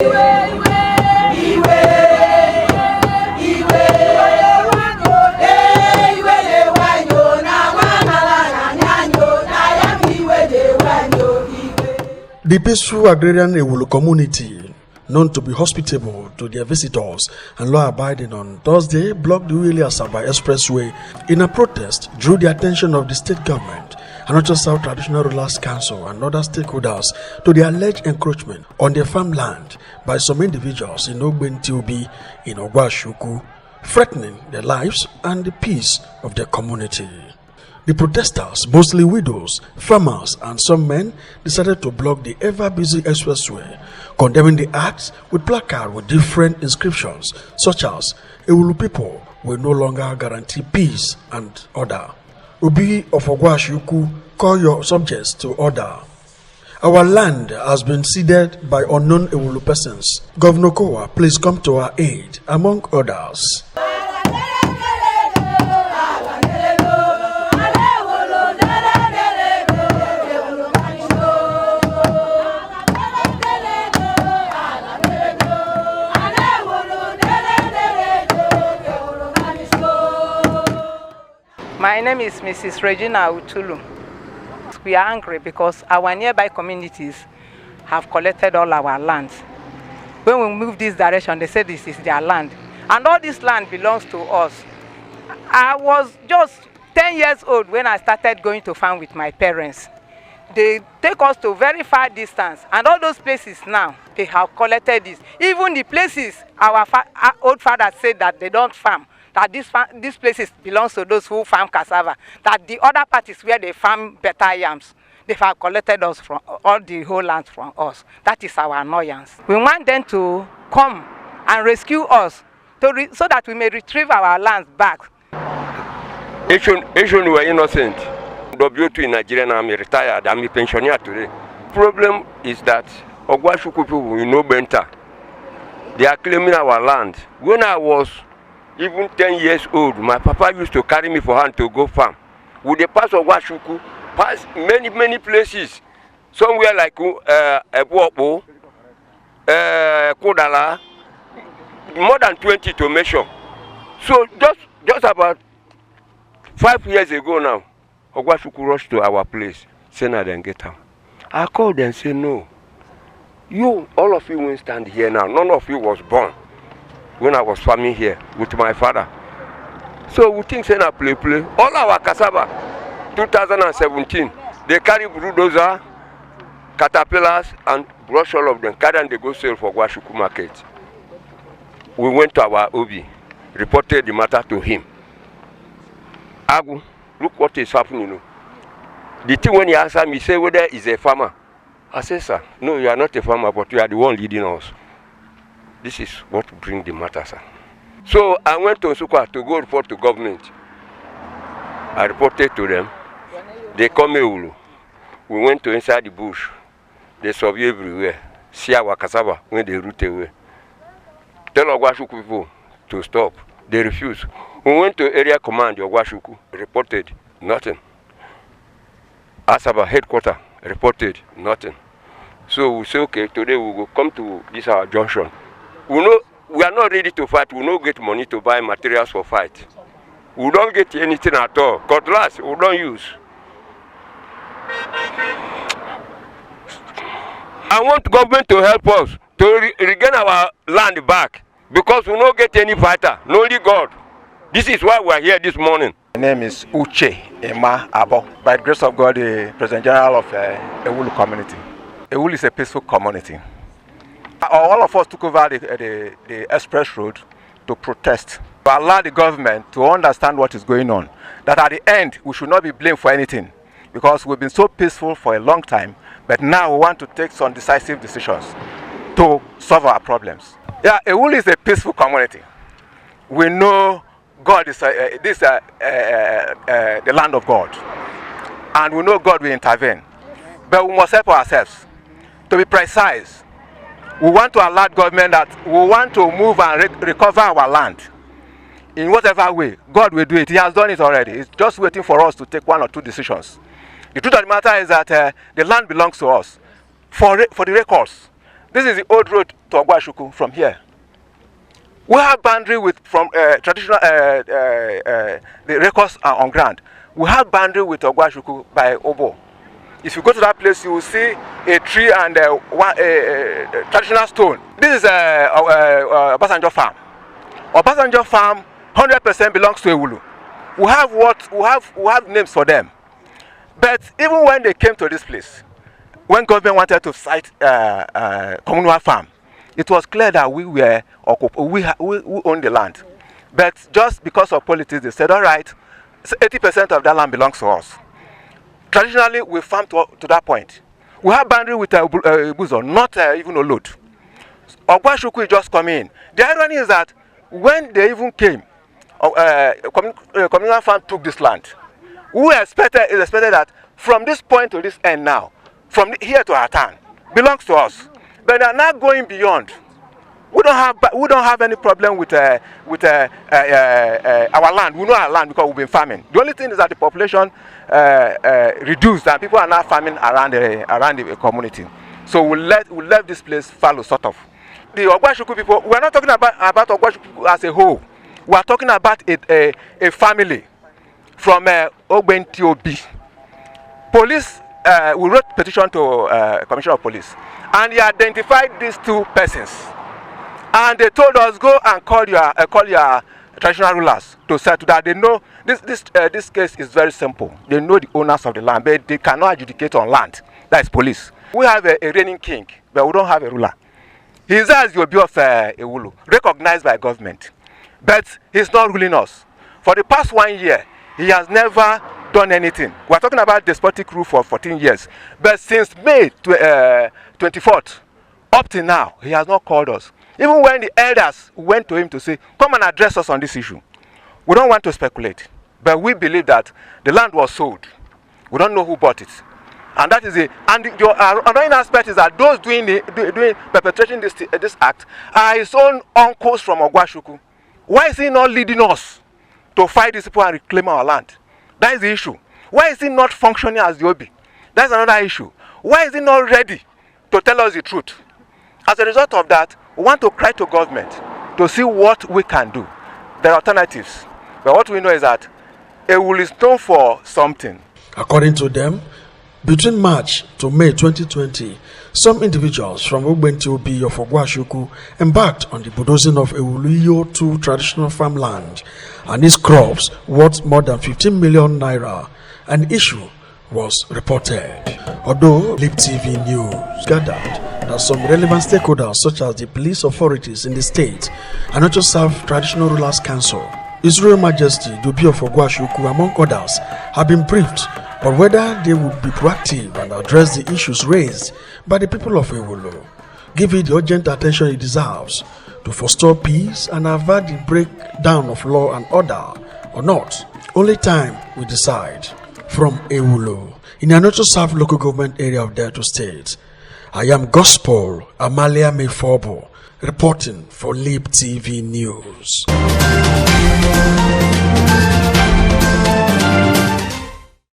The peaceful agrarian Ewulu community, known to be hospitable to their visitors and law-abiding, on Thursday blocked the Ewulu-Asaba Expressway in a protest, drew the attention of the state government and North South Traditional Rulers Council and other stakeholders to the alleged encroachment on their farmland by some individuals in INT'L in Ogwashuku, threatening the lives and the peace of the community. The protesters, mostly widows, farmers, and some men, decided to block the ever-busy expressway, condemning the act with placards with different inscriptions, such as "Ewulu people will no longer guarantee peace" and order. Obi of Ogwashuku, call your subjects to order. Our land has been ceded by unknown Ewulu persons. Governor Kowa, please come to our aid, among others. My name is Mrs. Regina Ewulu. We are angry because our nearby communities have collected all our land. When we move this direction, they say this is their land. And all this land belongs to us. I was just 10 years old when I started going to farm with my parents. They take us to very far distance, and all those places now, they have collected this. Even the places our old fathers said that they don't farm, that these places belongs to those who farm cassava, that the other parties where they farm better yams, they have collected us from all the whole land from us. That is our annoyance. We want them to come and rescue us so that we may retrieve our lands back. Asian were innocent. W2 in Nigeria, I'm retired, I'm a pensioner today. Problem is that Ogwashuku people will know better. They are claiming our land. When I was even 10 years old, my papa used to carry me for hand to go farm. With the pass of Ogwashuku, pass many places. Somewhere like Ebuopo, Kodala, more than 20 to measure. So just about 5 years ago now, Ogwashuku rushed to our place, say now then get out. I called and say no. You, all of you won't stand here now. None of you was born when I was farming here with my father. So we think say na play. All our cassava, 2017, they carry bulldozer, caterpillars, and brush all of them, carry and they go sell for Ogwashuku market. We went to our Obi, reported the matter to him. Agu, look what is happening. The thing when he answered me, say whether he's a farmer. I said, sir, no, you are not a farmer, but you are the one leading us. This is what brings the matter, sir. So I went to Nsukka to go report to government. I reported to them. They come Ewulu. We went to inside the bush. They survey everywhere. See our cassava when they root away. Tell Ogwashuku people to stop. They refuse. We went to area command, Ogwashuku, reported nothing. Asaba headquarters reported nothing. So we say, okay, today we will come to this our junction. We know we are not ready to fight. We don't get money to buy materials for fight. We don't get anything at all. Cutlass, we don't use. I want government to help us to regain our land back, because we don't get any fighter, only God. This is why we are here this morning. My name is Uche Emma Abo. By the grace of God, the President General of Ewulu community. Ewulu is a peaceful community. All of us took over the express road to protest, to allow the government to understand what is going on. That at the end, we should not be blamed for anything, because we've been so peaceful for a long time, but now we want to take some decisive decisions to solve our problems. Yeah, Ewulu is a peaceful community. We know God is the land of God, and we know God will intervene, but we must help ourselves. To be precise, we want to allow government that we want to move and recover our land in whatever way. God will do it. He has done it already. It's just waiting for us to take one or two decisions. The truth of the matter is that the land belongs to us. For the records, This is the old road to Ogwashuku from here. We have boundary with from traditional the records are on ground. We have boundary with Ogwashuku by Obo. If you go to that place, you will see a tree and a traditional stone. This is Obasanjo farm. Obasanjo farm 100% belongs to Ewulu. We have names for them. But even when they came to this place, when government wanted to site communal farm, it was clear that we owned the land. But just because of politics, they said, all right, 80% of that land belongs to us. Traditionally, we farmed to that point. We have boundary with Buzo, not even Olod. Ogwashuku just come in. The irony is that when they even came, communal farm took this land. It expected that from this point to this end now, from here to our town, belongs to us. But they are not going beyond. We don't have any problem with our land. We know our land because we've been farming. The only thing is that the population reduced and people are now farming around the community. So we let this place fallow sort of. The Ogwashuku people, we are not talking about Ogwashuku as a whole. We are talking about a family from Ogbentiobi. Police, we wrote petition to Commissioner of Police, and he identified these two persons. And they told us, go and call your traditional rulers to settle that. They know this case is very simple. They know the owners of the land, but they cannot adjudicate on land. That is police. We have a reigning king, but we don't have a ruler. He is as the Obi of Ewulu, recognized by government, but he's not ruling us. For the past 1 year, he has never done anything. We are talking about despotic rule for 14 years, but since May 24th, up to now, he has not called us. Even when the elders went to him to say, come and address us on this issue. We don't want to speculate, but we believe that the land was sold. We don't know who bought it. And that is it. And the another aspect is that those perpetrating this act are his own uncles from Ogwashuku. Why is he not leading us to fight these people and reclaim our land? That is the issue. Why is he not functioning as the Obi? That's another issue. Why is he not ready to tell us the truth? As a result of that, we want to cry to government to see what we can do. There are alternatives. But what we know is that Ewulu is known for something. According to them, between March to May 2020, some individuals from Ogbentiobi of Ogwashuku embarked on the bulldozing of Ewulu 2 traditional farmland and its crops worth more than 15 million naira. An issue was reported. Although Lip TV News gathered that some relevant stakeholders such as the police authorities in the state and also serve Traditional Rulers Council, His Royal Majesty Dubi of Ogwashuku, among others, have been briefed on whether they would be proactive and address the issues raised by the people of Ewulu, give it the urgent attention it deserves to forestall peace and avert the breakdown of law and order, or not. Only time will decide. From Ewulu, in an South local government area of Delta State, I am Gospel Amalia Mefobo, reporting for Lip TV News.